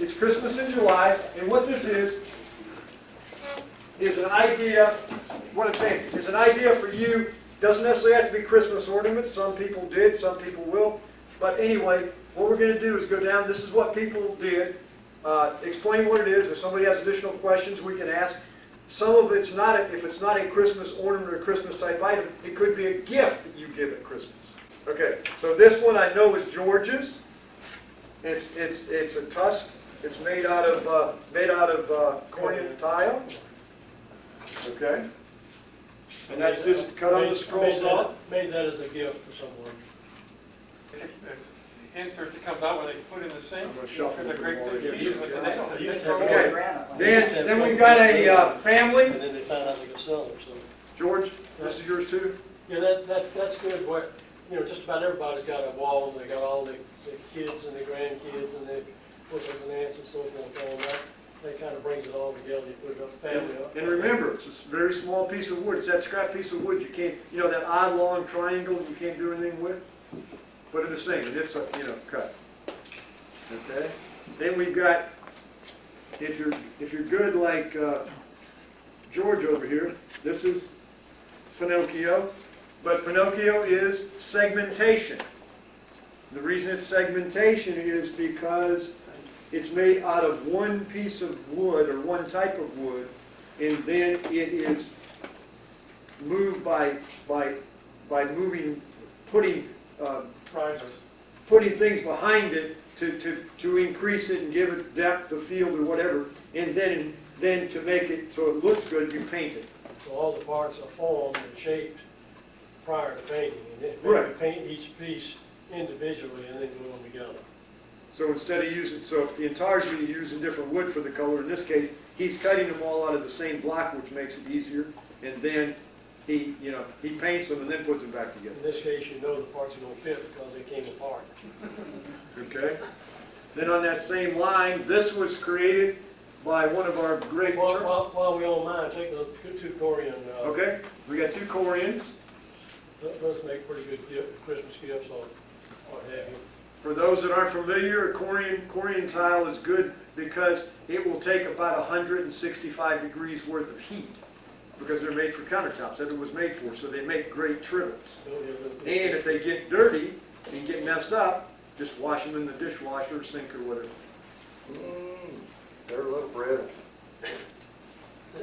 It's Christmas in July, and what this is an idea, what I'm saying, is an idea for you. Doesn't necessarily have to be Christmas ornaments. Some people did, some people will. But anyway, what we're going to do is go down, this is what people did, explain what it is. If somebody has additional questions, we can ask. Some of it's not, if it's not a Christmas ornament or a Christmas type item, it could be a gift that you give at Christmas. Okay, so this one I know is George's. It's a tusk. It's made out of Cornian tile. Okay, and that's just cut on the scroll saw. Made that as a gift for someone. The insert that comes out when they put in the sink. I'm going to shuffle the it great more. big piece with the nail. Okay. Then we've got a family. And then they found out they could sell them. So George, this is yours too. yeah, that's good. What, you know, just about everybody's got a wall, and they got all the kids and the grandkids and the uncles and aunts and so forth on that. That kind of brings it all together. You put it up, family up. And remember, it's a very small piece of wood. It's that scrap piece of wood you can't, you know, that odd long triangle you can't do anything with. Put it the same, and it's a, you know, cut. Okay. Then we've got, if you're good like George over here, this is Pinocchio, but Pinocchio is segmentation. The reason it's segmentation is because it's made out of one piece of wood or one type of wood, and then it is moved by moving, putting things behind it to increase it and give it depth of field or whatever, and then to make it so it looks good, you paint it. So all the parts are formed and shaped prior to painting, and then Right. you paint each piece individually and then glue them together. So instead of using, so if in Target you're using different wood for the color, in this case, he's cutting them all out of the same block, which makes it easier, and then he paints them and then puts them back together. In this case, you know the parts are going to fit because they came apart. Okay? Then on that same line, this was created by one of our great... While we on mine, take those two Corian. Okay, we got two Corians. Those make pretty good Christmas gifts or what have you. For those that aren't familiar, a Corian tile is good because it will take about 165 degrees worth of heat because they're made for countertops. That's what it was made for, so they make great trivets. And if they get dirty and get messed up, just wash them in the dishwasher or sink or whatever. They're a little bread.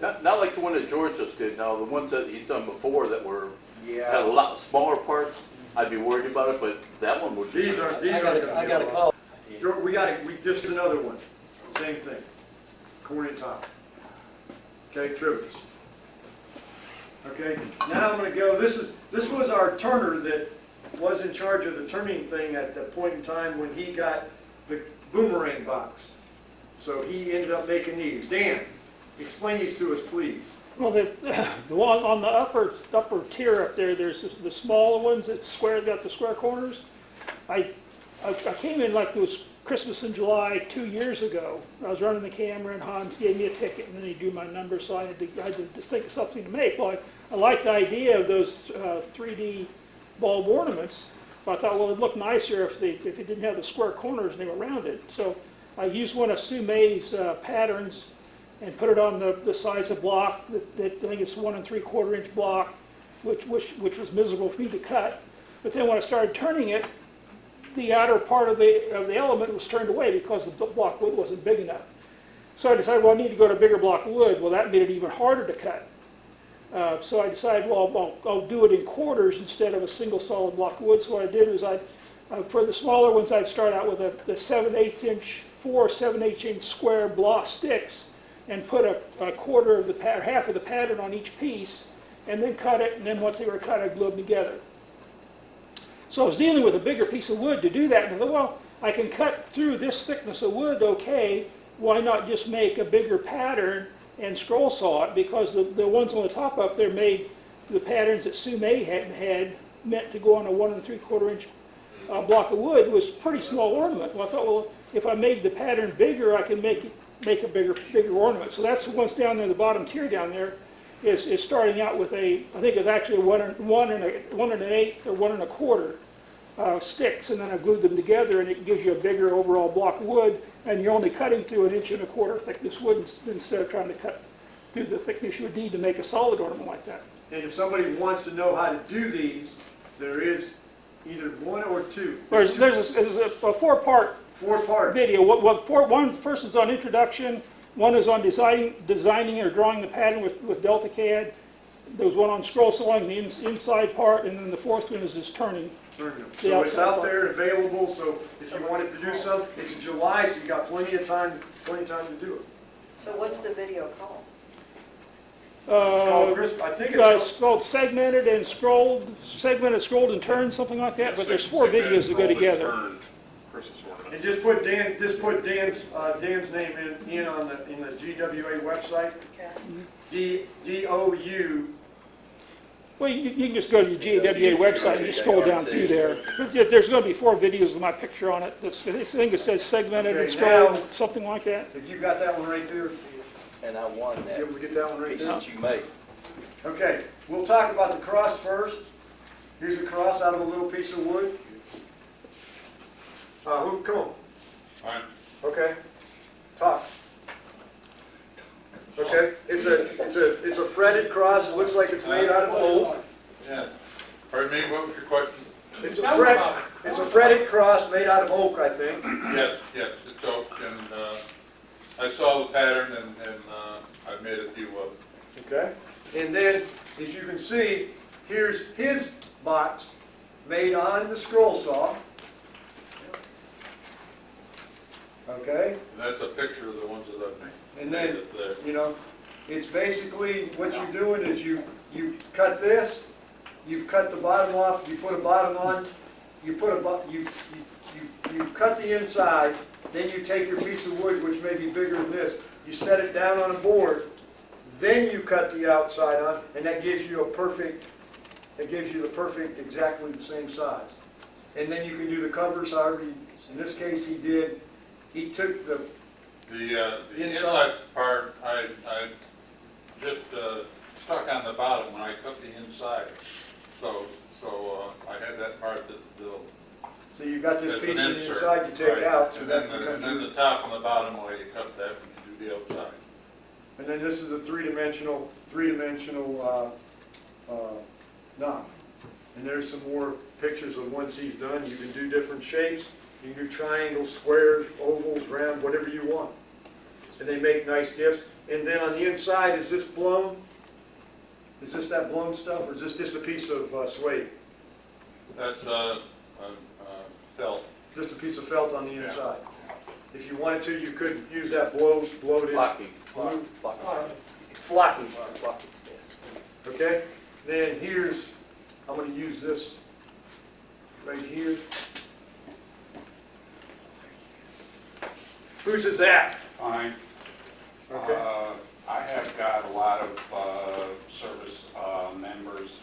Not like the one that George just did. Now, the ones that he's done before that were had a Yeah. lot smaller parts, I'd be worried about it. But that one would. These are I got a call. We got it. Just another one. Same thing. Corian tile. Okay, trivets. Okay. Now I'm going to go. This was our turner that was in charge of the turning thing at the point in time when he got the boomerang box. So he ended up making these. Dan, explain these to us, please. Well, the one on the upper tier up there, there's the smaller ones that got the square corners. I came in like it was Christmas in July 2 years ago. I was running the camera and Hans gave me a ticket and then he drew my number, so I had to think of something to make. Well, I liked the idea of those 3D bulb ornaments, but I thought, well, it'd look nicer if it didn't have the square corners and they were rounded. So I used one of Sue May's patterns and put it on the size of block that I think it's 1 3/4 inch block, which was miserable for me to cut. But then when I started turning it, the outer part of the element was turned away because the block wood wasn't big enough. So I decided, well, I need to go to bigger block wood. Well, that made it even harder to cut. So I decided, well, I'll do it in quarters instead of a single solid block of wood. So what I did was for the smaller ones, I'd start out with the 7/8 inch, 4 7/8 inch square block sticks, and put a quarter of half of the pattern on each piece, and then cut it, and then once they were cut, I glued them together. So I was dealing with a bigger piece of wood to do that, and I thought, well, I can cut through this thickness of wood, okay, why not just make a bigger pattern and scroll saw it, because the ones on the top up there made the patterns that Sue May had meant to go on a 1 3/4 inch block of wood was a pretty small ornament. Well, I thought, well, if I made the pattern bigger, I can make a bigger ornament. So that's what's down there, the bottom tier down there is starting out with I think it's actually one and an eighth or 1 1/4 sticks, and then I glued them together, and it gives you a bigger overall block of wood, and you're only cutting through 1 1/4 thickness wood instead of trying to cut through the thickness you would need to make a solid ornament like that. And if somebody wants to know how to do these, there is either one or two. There's a 4-part 4-part. video. First is on introduction, one is on designing or drawing the pattern with Delta CAD. There was one on scroll sawing, the inside part, and then the 4th one is this turning. So it's out there available, so if you wanted to do something, it's in July, so you got plenty of time to do it. So what's the video called? It's called Christmas, I think it's called segmented, scrolled, and turned, something like that, but there's 4 videos that go together. Turned Christmas Ornaments. and just put Dan's name in on the GWA website, Okay. D-O-U. Well, you can just go to your GWA website and just scroll down through there. There's going to be 4 videos with my picture on it. I think it says segmented and Okay, scrolled, now- something like that. If you got that one right there, And I won you that able to get that one right piece there? that you made. Okay, we'll talk about the cross first. Here's a cross out of a little piece of wood. Come on. Fine. Okay, talk. Okay, it's a fretted cross. It looks like it's made out of oak. Yeah. Pardon me, what was your question? It's a fretted cross made out of oak, I think. Yes, it's oak, and I saw the pattern, and I've made a few of them. Okay, and then as you can see, here's his box made on the scroll saw. Okay, And that's a picture of the ones that I've made. and then Made it there. you know, it's basically what you're doing is you cut this, you've cut the bottom off, you put a bottom on, you cut the inside, then you take your piece of wood, which may be bigger than this, you set it down on a board, then you cut the outside on, and that gives you the perfect, exactly the same size. And then you can do the covers however in this case he took the The inside part, I just stuck on the bottom when I cut the inside. So I had that part that so you've got this that's piece an on the insert, inside you take right. out, so And that then becomes and then the top and the bottom way you cut that when you do the outside. and then this is a three-dimensional knob. And there's some more pictures of once he's done. You can do different shapes. You can do triangles, squares, ovals, round, whatever you want. And they make nice gifts. And then on the inside, is this blown? Is this that blown stuff, or is this just a piece of suede? That's felt. Just a piece of felt on the inside. If you wanted to, you could use that blow it in. Flocky. Flocky. Okay? Then here's, I'm going to use this right here. Whose is that? Fine. Okay. I have got a lot of service members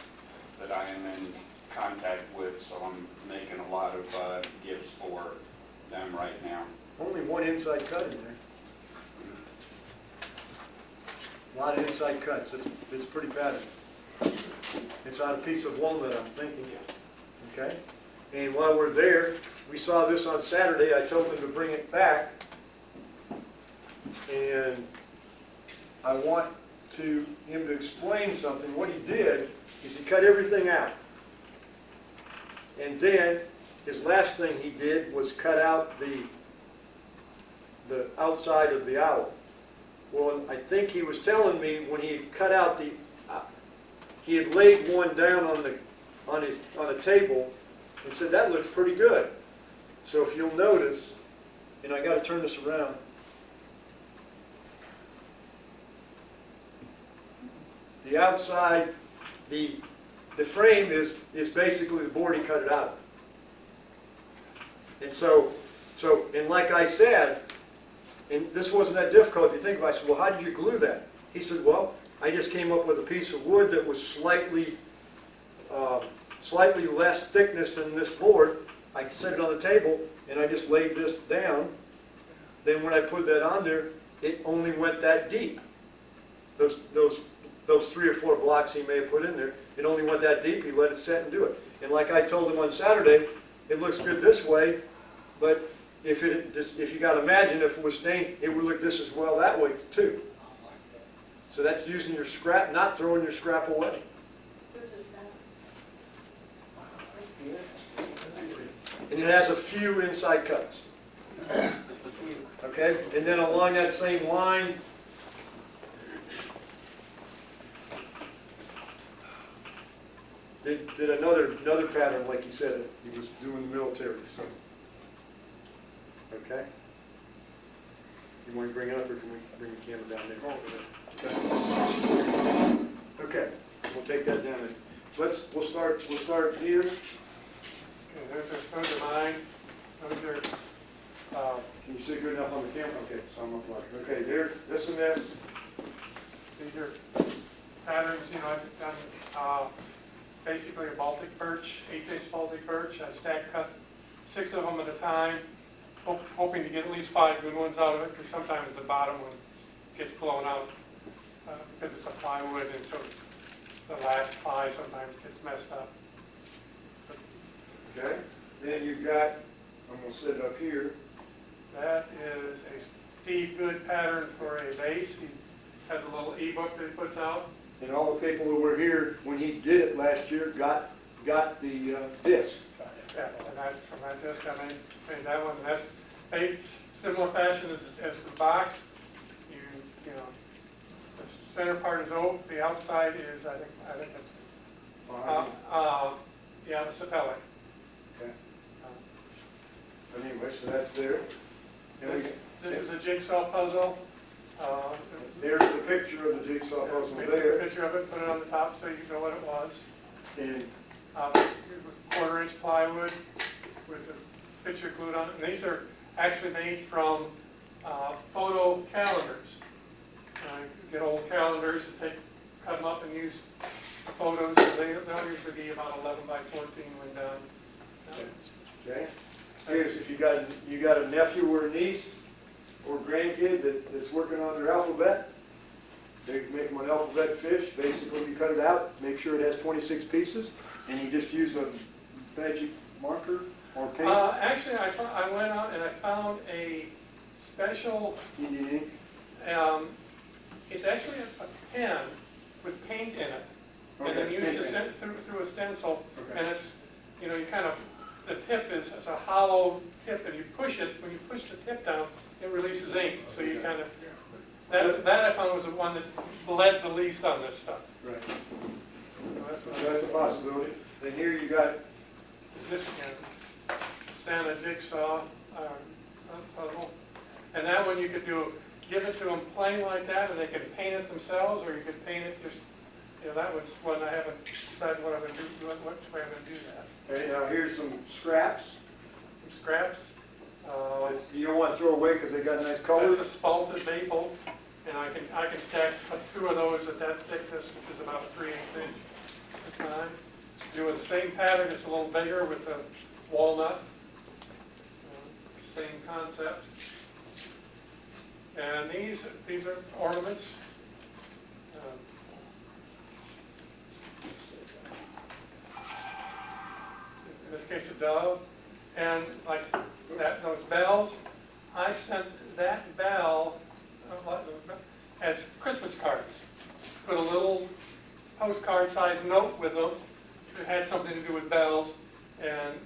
that I am in contact with, so I'm making a lot of gifts for them right now. Only one inside cut in there. A lot of inside cuts. It's pretty pattern. It's on a piece of walnut, I'm thinking. Okay? And while we're there, we saw this on Saturday. I told them to bring it back. And I want him to explain something. What he did is he cut everything out. And then his last thing he did was cut out the outside of the owl. Well, I think he was telling me when he had cut out he had laid one down on a table and said that looks pretty good. So if you'll notice, and I got to turn this around. The outside, the frame is basically the board he cut it out of. And so and like I said, and this wasn't that difficult if you think about it. I said, well, how did you glue that? He said, well, I just came up with a piece of wood that was slightly less thickness than this board, I set it on the table and I just laid this down. Then when I put that on there, it only went that deep. Those 3 or 4 blocks he may have put in there, it only went that deep. He let it set and do it. And like I told him on Saturday, it looks good this way, but if you got to imagine if it was stained, it would look just as well that way too. So that's using your scrap, not throwing your scrap away. Whose is that? That's beautiful. And it has a few inside cuts. Okay, and then along that same line, did another pattern like he said he was doing the military. So, okay. You want to bring it up, or can we bring the camera down there? Okay, we'll take that down. We'll start here. Okay, those are mine. Those are, Can you see good enough on the camera? Okay, so I'm up like, okay, there, this and this. these are patterns, you know, I've done basically a Baltic birch, 8-inch Baltic birch. I stack cut 6 of them at a time, hoping to get at least 5 good ones out of it, because sometimes the bottom one gets blown out because it's a plywood, and so the last ply sometimes gets messed up. Okay, then you've got, I'm going to set it up here. That is a Steve Good pattern for a vase. He has a little e-book that he puts out. And all the people who were here when he did it last year got the disc. Yeah, and that, from that disc, I made that one. That's made similar fashion as the box. You know, the center part is oak. The outside is, I think that's, yeah, the sapelli. Okay. Anyway, so that's there. And This is a jigsaw puzzle. there's the picture of the jigsaw puzzle Take a there. picture of it, put it on the top so you know what it was. And Here's with 1/4-inch plywood with the picture glued on it. And these are actually made from photo calendars. Get old calendars, cut them up and use the photos. So they'll usually be about 11 by 14 when done. okay, here's if you got a nephew or a niece or grandkid that's working on their alphabet. They make them an alphabet fish. Basically, you cut it out, make sure it has 26 pieces, and you just use a magic marker or paint. Actually, I went out and I found a special, Mm-hmm. it's actually a pen with paint in it. And then used to send through a stencil. Okay. And it's, you know, you kind of, the tip is a hollow tip, and you push it, when you push the tip down, it releases ink. So you kind of, that I found was the one that bled the least on this stuff. Right. So So that's a possibility. Then here you got, this Santa jigsaw puzzle. And that one you could give it to them plain like that, and they can paint it themselves, or you could paint it just, you know, that was one I haven't decided what I'm going to do, which way I'm going to do that. okay, now here's some scraps. Some scraps. You don't want to throw away because they got nice colors. That's a spalted maple, and I can stack 2 of those at that thickness, which is about a 3/8 inch at a time. Doing the same pattern, just a little bigger with the walnut. Same concept. And these are ornaments. In this case, a dove. And like those bells, I sent that bell as Christmas cards. Put a little postcard-sized note with them. It had something to do with bells, and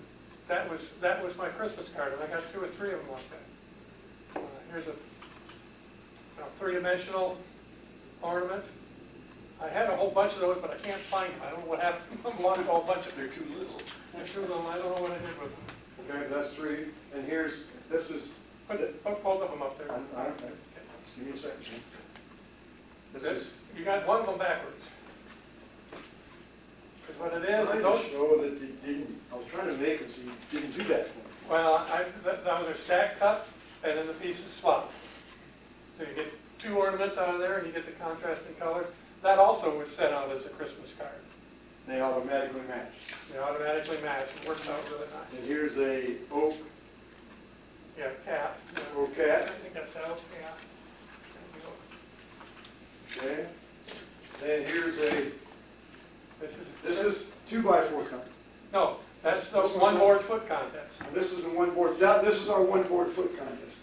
that was my Christmas card. And I got 2 or 3 of them like that. Here's a 3-dimensional ornament. I had a whole bunch of those, but I can't find them. I don't know what happened. I lost a whole bunch of them. They're too little. They're too little. I don't know what I did with them. Okay, that's 3. And this is, Put both of them up there. give me a second. You got one of them backwards. Because what it is I those. show that they didn't, I was trying to make them so you didn't do that. Well, those are stack cut, and then the pieces swap. So you get 2 ornaments out of there, and you get the contrasting colors. That also was set out as a Christmas card. They automatically match. They automatically match, it works out really nice. And here's a oak, Yeah, cat. oak I cat, think that's out, yeah. okay? Then here's a, This is 2x4 company. no, that's the one board foot contest. This is the one board, this is our one board foot contest.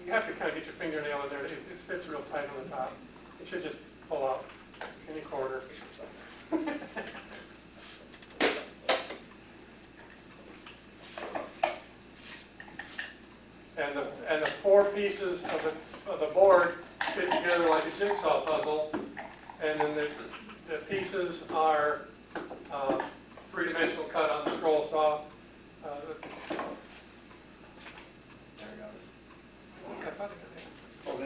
You have to kind of get your fingernail in there, it fits real tight on the top. It should just pull out any corner. And the four pieces of the board fit together like a jigsaw puzzle. And then the pieces are three-dimensional cut on the scroll saw. There we go. I thought it Oh,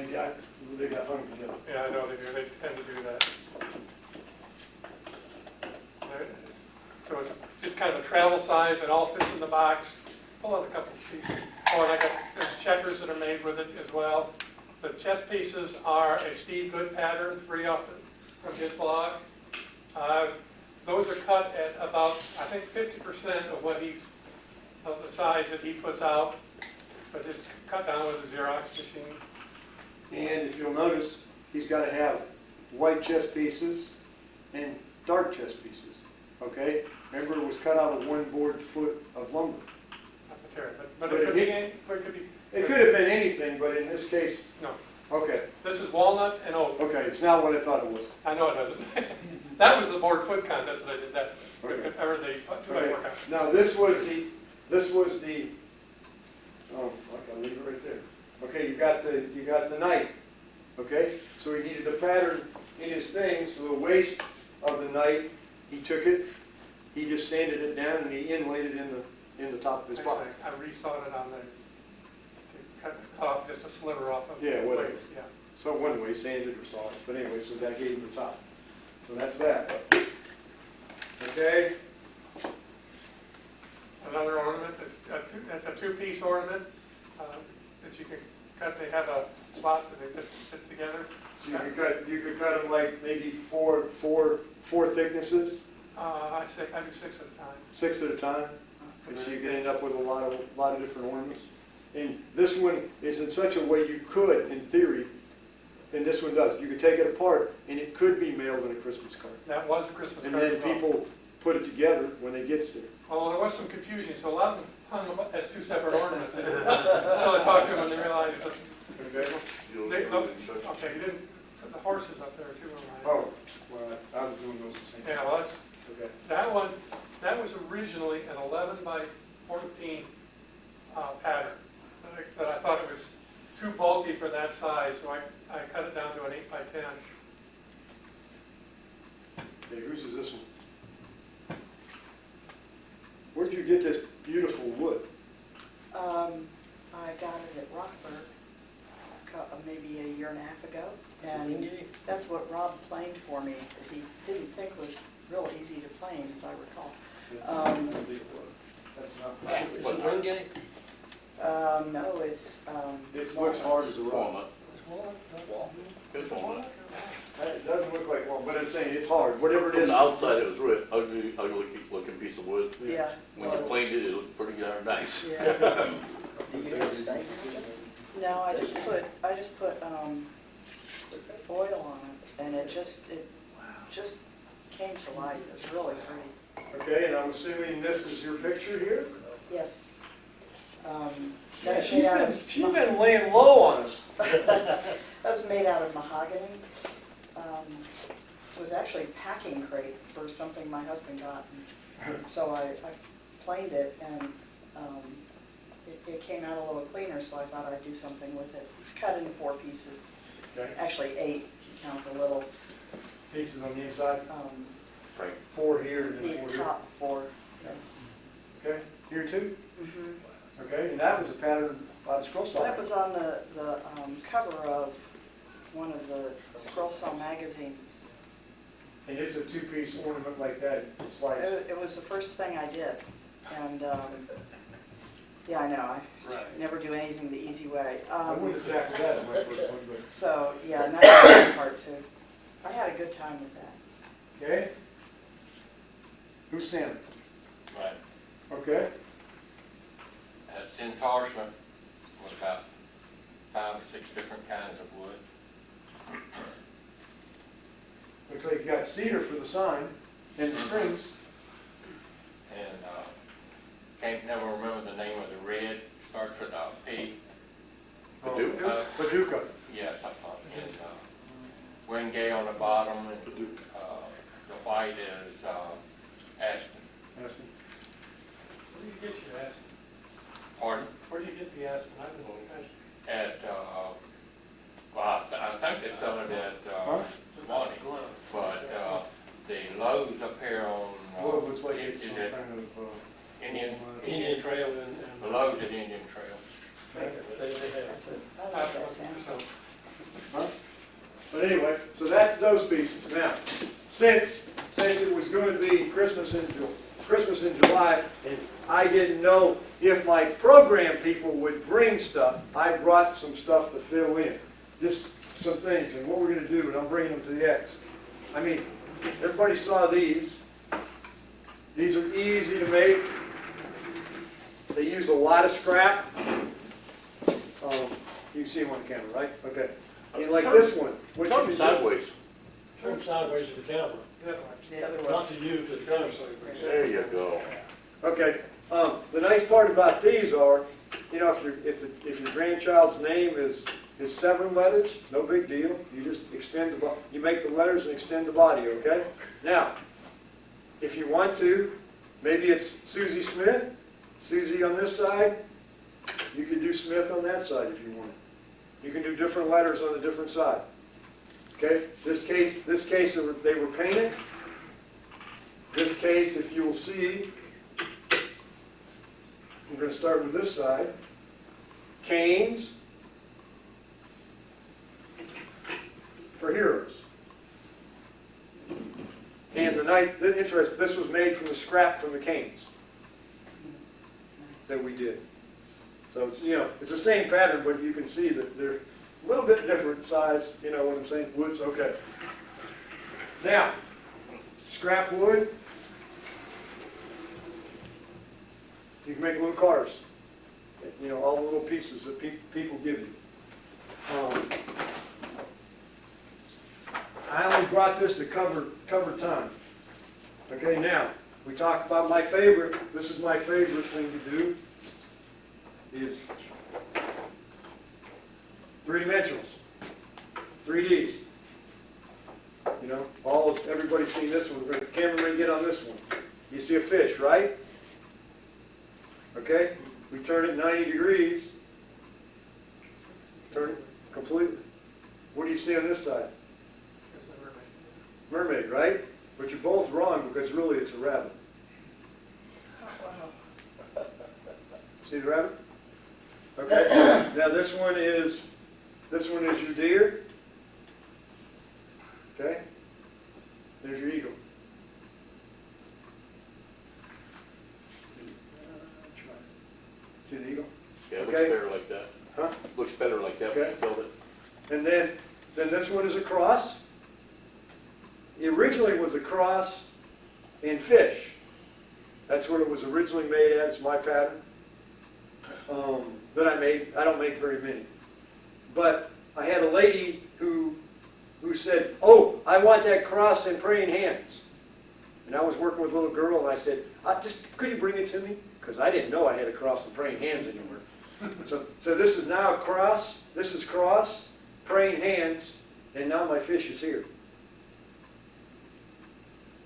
they got hung together. Yeah, I know they do. They tend to do that. There it is. So it's just kind of a travel size. It all fits in the box. Pull out a couple of pieces. Oh, and there's checkers that are made with it as well. The chess pieces are a Steve Good pattern, free off from his blog. Those are cut at about, I think, 50% of the size that he puts out, but just cut down with a Xerox machine. And if you'll notice, he's got to have white chess pieces and dark chess pieces, okay? Remember, it was cut out of one board foot of lumber. But it could be, it could be. It could have been anything, but in this case, No, okay, this is walnut and oak. okay, it's not what I thought it was. I know it doesn't. That was the board foot contest that I did that, Okay. or the two-by Okay. workout. Now, this was the, oh, I can leave it right there. Okay, you got the knight, okay? So he needed a pattern in his thing, so the waist of the knight, he took it, he just sanded it down and he inlaid it in the top of his box. Actually, I resawed it on the, to cut off just a sliver off of Yeah, the whatever. waist, yeah. So one way, sanded or sawed, but anyway, so that gave him the top. So that's that. Okay? Another ornament, that's a two-piece ornament that you can cut. They have a spot that they fit together. So you could cut them like maybe four thicknesses, I do 6 at a time. 6 at a time. And so you can end up with a lot of different ornaments. And this one is in such a way you could, in theory, and this one does, you could take it apart and it could be mailed in a Christmas card. That was a Christmas And card then as well. people put it together when it gets there. Well, there was some confusion, so a lot of them hung them up as two separate ornaments. And I talked to them and they realized that, Okay? okay, you didn't, put the horses up there too. Oh, well, I was doing those the same. Yeah, well, that's, Okay. that was originally an 11 by 14 pattern. But I thought it was too bulky for that size, so I cut it down to an 8 by 10. Okay, whose is this one? Where'd you get this beautiful wood? I got it at Rockford maybe a year and a half ago, and that's what Rob planed for me, that he didn't think was real easy to plane, as I recall. That's not. Is it Wingate? No, it's, It looks hard as a rock. Walnut. It's walnut. It doesn't look like one, but I'm saying it's hard, whatever it From is. the outside, it was real ugly looking piece of wood. yeah. When you planed it, it looked pretty darn nice. Yeah. No, I just put oil on it, and it just came to life. It's really pretty. Okay, and I'm assuming this is your picture here? Yes. Yeah, That's made out of she's been laying low on us. That's made out of mahogany. It was actually a packing crate for something my husband got. And so I planed it, and it came out a little cleaner, so I thought I'd do something with it. It's cut into 4 pieces. Okay. Actually 8, if you count the little, Pieces on the inside, Right. 4 here and then the 4 here. top 4. Okay, here too? Mhm. Okay, and that was a pattern by the scroll saw. That was on the cover of one of the Scroll Saw magazines. And it's a 2-piece ornament like that, it's sliced. It was the first thing I did, and yeah, I know, I never do anything the easy way. I wouldn't have tackled that in my first one, but, So, yeah, and that's the fun part too. I had a good time with that. okay? Who's Santa? Right. Okay. That's in Tarsman, with about 5 or 6 different kinds of wood. Looks like you got cedar for the sign and the springs. And can't never remember the name of the red, starts with a P. Paducah? Paducah. Yes, I thought. And Wingay on the bottom, and the white is Aspen. Aspen. Where do you get your aspen? Pardon? Where do you get the aspen? I've been on country. At, well, I think they sell it at Huh? Swanee, but the Lowe's up here on, Well, it looks like it's is some it kind of, Indian Trail and. The Lowe's at Indian Trail. They have. That's I like that sound. huh? But anyway, so that's those pieces. Now, since it was going to be Christmas in July, and I didn't know if my program people would bring stuff, I brought some stuff to fill in. Just some things, and what we're going to do, and I'm bringing them to the X. I mean, everybody saw these. These are easy to make. They use a lot of scrap. You can see them on the camera, right? Okay. And like this one. What you Turn can do- sideways. Turn sideways to the camera, The other one. not to you, to the camera. There you go. Okay. The nice part about these are, you know, if your grandchild's name is 7 letters, no big deal. You just extend you make the letters and extend the body. Okay. Now, if you want to, maybe it's Susie Smith, Susie on this side. You can do Smith on that side if you want. You can do different letters on a different side. Okay. This case they were painted. This case, if you will see, I'm going to start with this side. Canes for heroes. And this was made from the scrap from the canes that we did. So it's, you know, it's the same pattern, but you can see that they're a little bit different size. You know what I'm saying? Wood's okay. Now, scrap wood. You can make little cars. You know, all the little pieces that people give you. I only brought this to cover time. Okay, now, we talked about my favorite. This is my favorite thing to do. Is 3-dimensionals. 3Ds. You know, everybody's seen this one. The cameraman get on this one. You see a fish, right? Okay, we turn it 90 degrees. Turn it completely. What do you see on this side? Mermaid, right? But you're both wrong because really it's a rabbit. See the rabbit? Okay. Now this one is your deer. Okay. There's your eagle. See the eagle? Yeah, it looks Okay. better like that. Huh? Looks better like that when Okay. you build it. And then this one is a cross. It originally was a cross in fish. That's what it was originally made at. It's my pattern that I made. I don't make very many. But I had a lady who said, "Oh, I want that cross in praying hands." And I was working with a little girl, and I said, "Could you bring it to me?" Because I didn't know I had a cross in praying hands anywhere. So this is now a cross. This is cross, praying hands, and now my fish is here.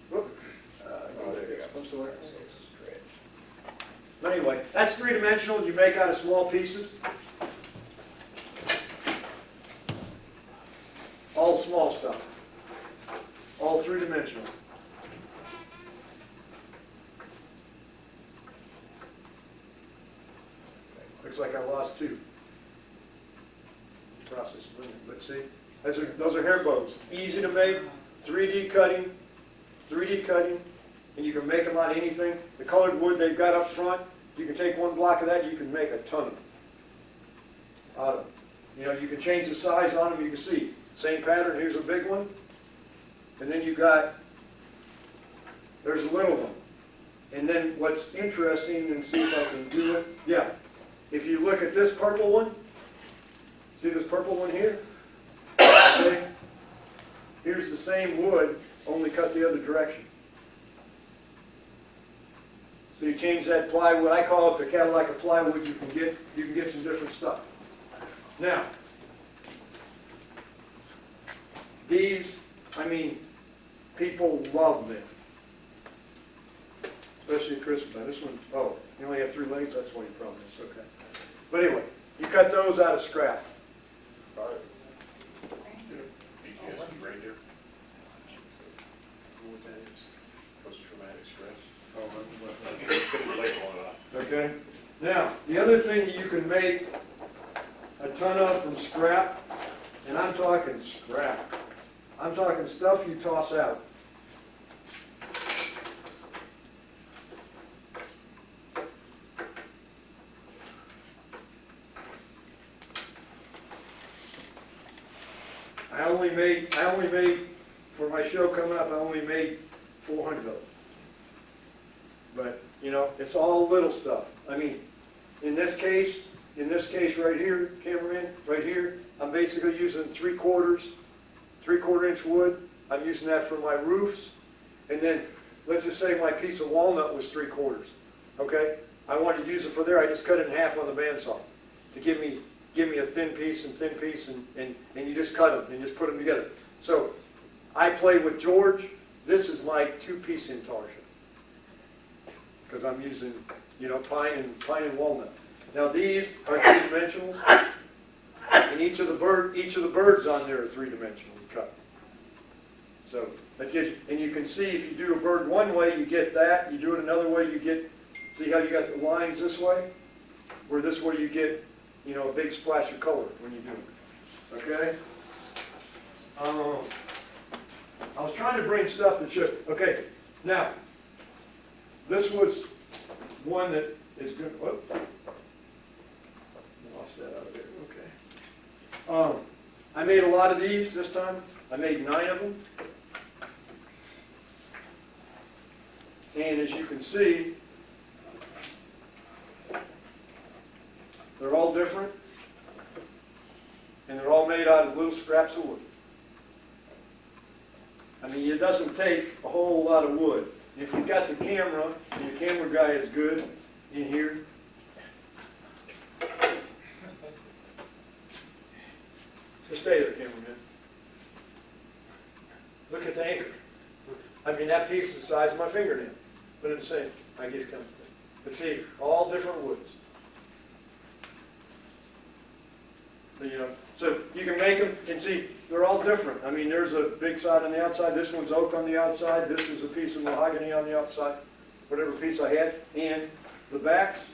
Whoop. I'm sorry. But anyway, that's 3-dimensional. You make out of small pieces. All small stuff. All 3-dimensional. Looks like I lost 2. Process. Let's see. Those are hair bows. Easy to make. 3D cutting. 3D cutting. And you can make them out of anything. The colored wood they've got up front, you can take one block of that, you can make a ton of them out of them. You know, you can change the size on them, you can see. Same pattern, here's a big one. And then there's a little one. And then what's interesting, and see if I can do it, yeah. If you look at this purple one, see this purple one here? Okay. Here's the same wood, only cut the other direction. So you change that plywood, I call it the Cadillac of plywood, you can get some different stuff. Now, these, I mean, people love them. Especially at Christmas time. This one, oh, you only have 3 legs, that's one problem, it's okay. But anyway, you cut those out of scrap. Okay. Now, the other thing you can make a ton of from scrap, and I'm talking scrap. I'm talking stuff you toss out. I only made, for my show coming up, I only made 400 of them. But, you know, it's all little stuff. I mean, in this case right here, cameraman, right here, I'm basically using 3/4 inch wood. I'm using that for my roofs. And then, let's just say my piece of walnut was 3/4. Okay? I wanted to use it for there, I just cut it in half on the bandsaw to give me a thin piece and you just cut them and just put them together. So I play with George. This is my 2-piece intarsia because I'm using, you know, pine and walnut. Now these are 3-dimensionals, and each of the birds on there are 3-dimensional cut. So that gives you, and you can see if you do a bird one way, you get that. You do it another way, you get. See how you got the lines this way, where this way you get, you know, a big splash of color when you do it. Okay? I was trying to bring stuff that should, okay, now, this was one that is good, whoop, lost that out of there, okay. I made a lot of these this time. I made 9 of them. And as you can see, they're all different, and they're all made out of little scraps of wood. I mean, it doesn't take a whole lot of wood. If you've got the camera, and the camera guy is good in here, so stay there, cameraman. Look at the anchor. I mean, that piece is the size of my fingernail, but it's the same. I guess kind of. But see, all different woods. You know, so you can make them, and see, they're all different. I mean, there's a big side on the outside. This one's oak on the outside. This is a piece of mahogany on the outside. Whatever piece I had. And the backs,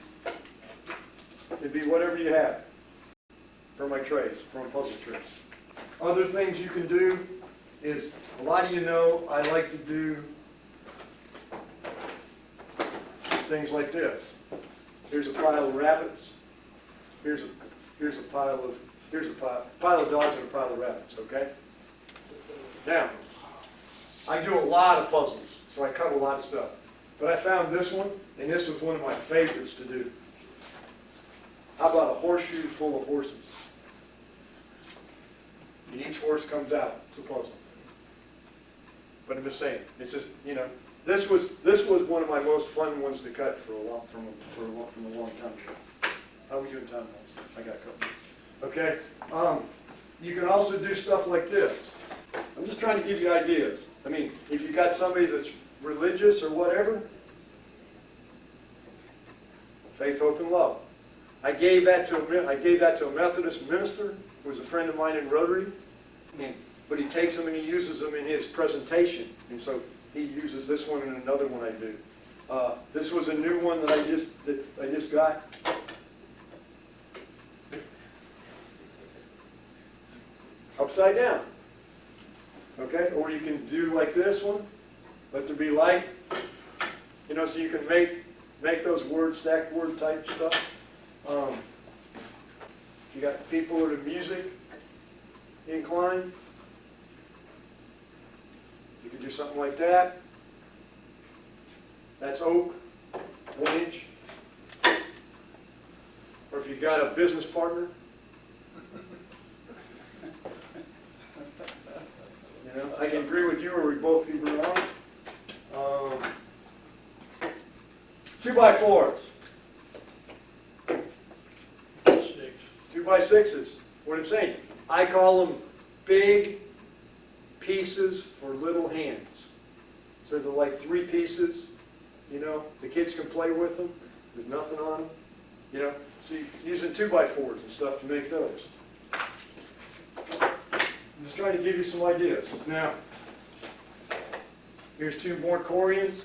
it'd be whatever you have for my trays, for my puzzle trays. Other things you can do is, a lot of you know, I like to do things like this. Here's a pile of rabbits. Here's a pile of dogs and a pile of rabbits, okay? Now, I do a lot of puzzles, so I cut a lot of stuff. But I found this one, and this was one of my favorites to do. How about a horseshoe full of horses? And each horse comes out. It's a puzzle. But I'm just saying, it's just, you know, this was one of my most fun ones to cut from a long time ago. How are we doing time wise? I got a couple minutes. Okay. You can also do stuff like this. I'm just trying to give you ideas. I mean, if you got somebody that's religious or whatever, faith, hope, and love. I gave that to a Methodist minister who was a friend of mine in Rotary. But he takes them and he uses them in his presentation, and so he uses this one and another one I do. This was a new one that I just got. Upside down. Okay, or you can do like this one. Let there be light. You know, so you can make those stacked word type stuff. You got people that are music inclined. You can do something like that. That's oak. 1 inch. Or if you've got a business partner, you know, I can agree with you or we both can agree wrong. 2x4s. Sticks. 2x6s. What I'm saying, I call them big pieces for little hands. So they're like 3 pieces, you know, the kids can play with them. There's nothing on them, you know. So you're using 2x4s and stuff to make those. I'm just trying to give you some ideas. Now, here's 2 more Corians.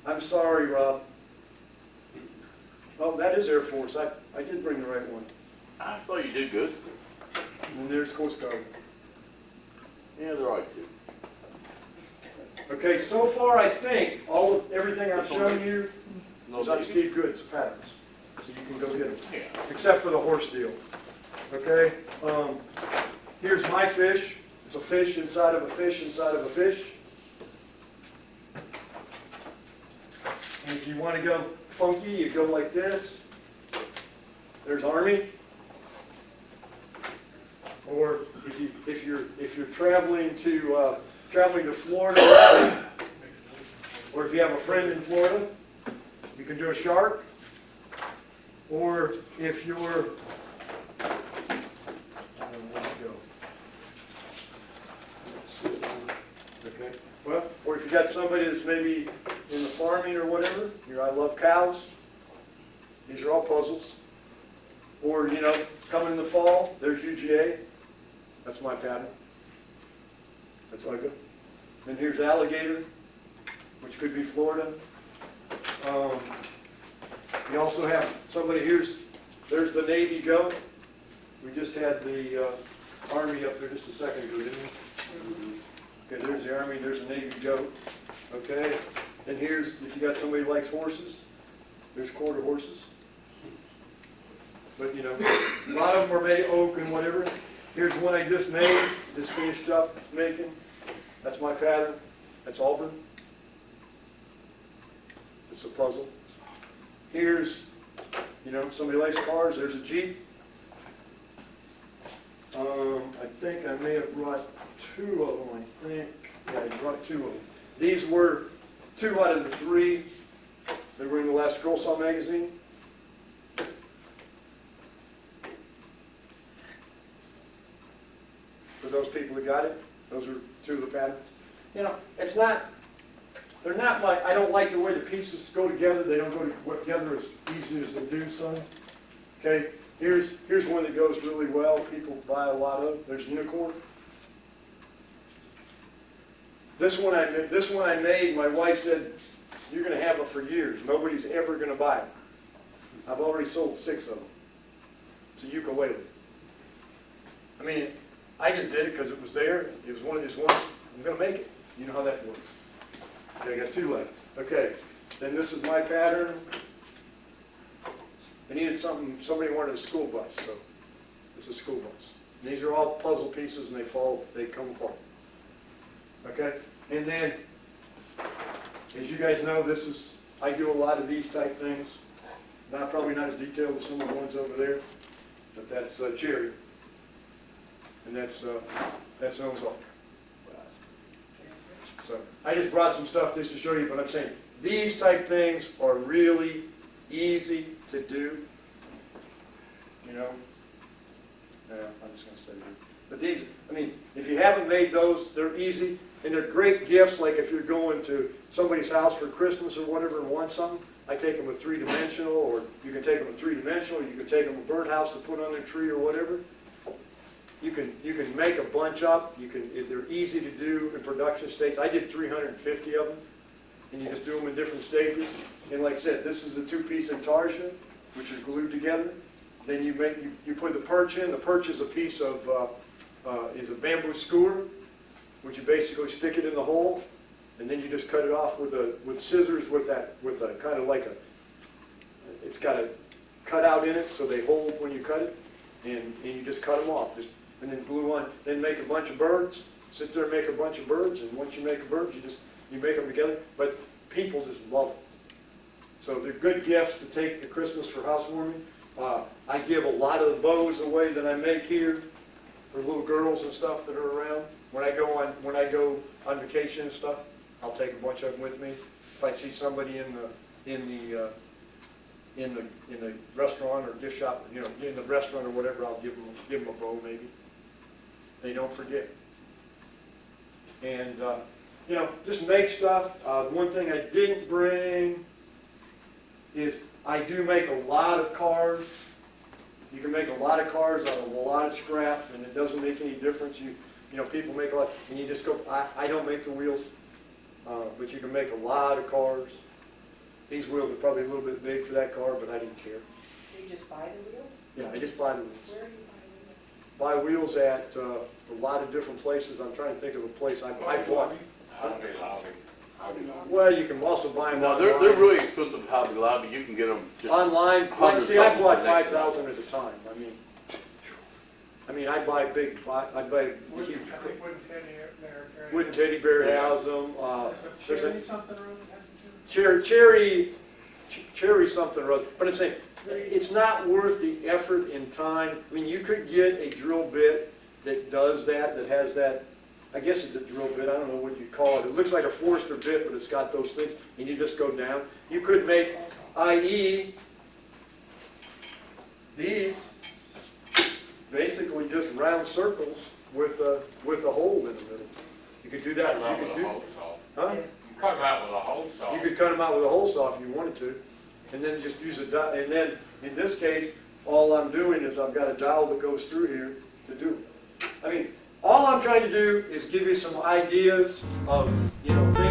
I'm sorry, Rob. Oh, that is Air Force. I did bring the right one. I thought you did good. And then there's Coast Guard. Yeah, they're right too. Okay, so far I think everything I've shown you is on Steve Good's patterns. So you can go get them. Yeah. Except for the horse deal. Okay? Here's my fish. It's a fish inside of a fish inside of a fish. And if you want to go funky, you go like this. There's Army. Or if you're traveling to Florida, or if you have a friend in Florida, you can do a shark. Or if you're, I don't know where to go. Okay. Well, or if you got somebody that's maybe in the farming or whatever, I love cows. These are all puzzles. Or, you know, coming in the fall, there's UGA. That's my pattern. That's UGA. Then here's alligator, which could be Florida. You also have somebody there's the Navy goat. We just had the Army up there just a second ago, didn't we? Okay, there's the Army, there's the Navy goat. Okay, and here's, if you got somebody who likes horses, there's quarter horses. But you know, a lot of them are made oak and whatever. Here's one I just made, just finished up making. That's my pattern. That's Auburn. It's a puzzle. Here's, you know, somebody likes cars. There's a Jeep. I think I may have brought 2 of them, I think. Yeah, I brought 2 of them. These were 2 out of the 3. They were in the last Girl Saw magazine. For those people who got it, those are 2 of the patterns. You know, they're not like, I don't like the way the pieces go together. They don't go together as easy as they do some. Okay, here's one that goes really well. People buy a lot of. There's unicorn. This one I made, my wife said, you're going to have it for years. Nobody's ever going to buy it. I've already sold 6 of them. It's a ukulele. I mean, I just did it because it was there. It was one of these ones. I'm going to make it. You know how that works. Okay, I got 2 left. Okay, then this is my pattern. I needed something, somebody wanted a school bus, so it's a school bus. And these are all puzzle pieces and they come apart. Okay, and then, as you guys know, I do a lot of these type things. Probably not as detailed as some of the ones over there, but that's cherry. And that's Noah's Ark. So I just brought some stuff just to show you, but I'm saying these type things are really easy to do. You know? Yeah, I'm just going to say that. But these, I mean, if you haven't made those, they're easy. And they're great gifts, like if you're going to somebody's house for Christmas or whatever and want something, I take them a 3-dimensional, or you can take them a 3-dimensional, you can take them a birdhouse to put on their tree or whatever. You can make a bunch up. They're easy to do in production states. I did 350 of them, and you just do them in different stages. And like I said, this is a 2-piece intarsia, which is glued together. Then you put the perch in. The perch is a piece of is a bamboo skewer, which you basically stick it in the hole, and then you just cut it off with scissors with a kind of like it's got a cutout in it so they hold when you cut it, and you just cut them off. And then glue on, then make a bunch of birds, sit there and make a bunch of birds, and once you make a bird, you make them together. But people just love them. So they're good gifts to take to Christmas for housewarming. I give a lot of the bows away that I make here for little girls and stuff that are around. When I go on vacation and stuff, I'll take a bunch of them with me. If I see somebody in the restaurant or gift shop, you know, in the restaurant or whatever, I'll give them a bow maybe. They don't forget. And you know, just make stuff. One thing I didn't bring is I do make a lot of cars. You can make a lot of cars out of a lot of scrap, and it doesn't make any difference. You know, people make a lot, and you just go. I don't make the wheels, but you can make a lot of cars. These wheels are probably a little bit big for that car, but I didn't care. So you just buy the wheels? Yeah, I just buy the wheels. Where do you buy Buy wheels at a lot of different places. I'm trying to think of a place I bought. Hobby Lobby. Well, you can also buy them No, online. they're really expensive at Hobby Lobby. You can get them just Online, like, hundreds see, I of bought them next to 5,000 at a time. I mean, I buy big, I buy Wooden, huge. I think wooden teddy bear. Wooden teddy bear has them. There's a cherry something around it. Cherry something or other. But I'm saying, it's not worth the effort and time. I mean, you could get a drill bit that does that, that has that, I guess it's a drill bit, I don't know what you call it. It looks like a Forster bit, but it's got those things, and you just go down. You could make, i.e., these, basically just round circles with a hole in the middle. You could do that. Cut 'em out You with could a do, hole saw. huh? You cut 'em out with a hole saw. You could cut them out with a hole saw if you wanted to, and then just use a dowel. And then, in this case, all I'm doing is I've got a dowel that goes through here to do it. I mean, all I'm trying to do is give you some ideas of, you know, things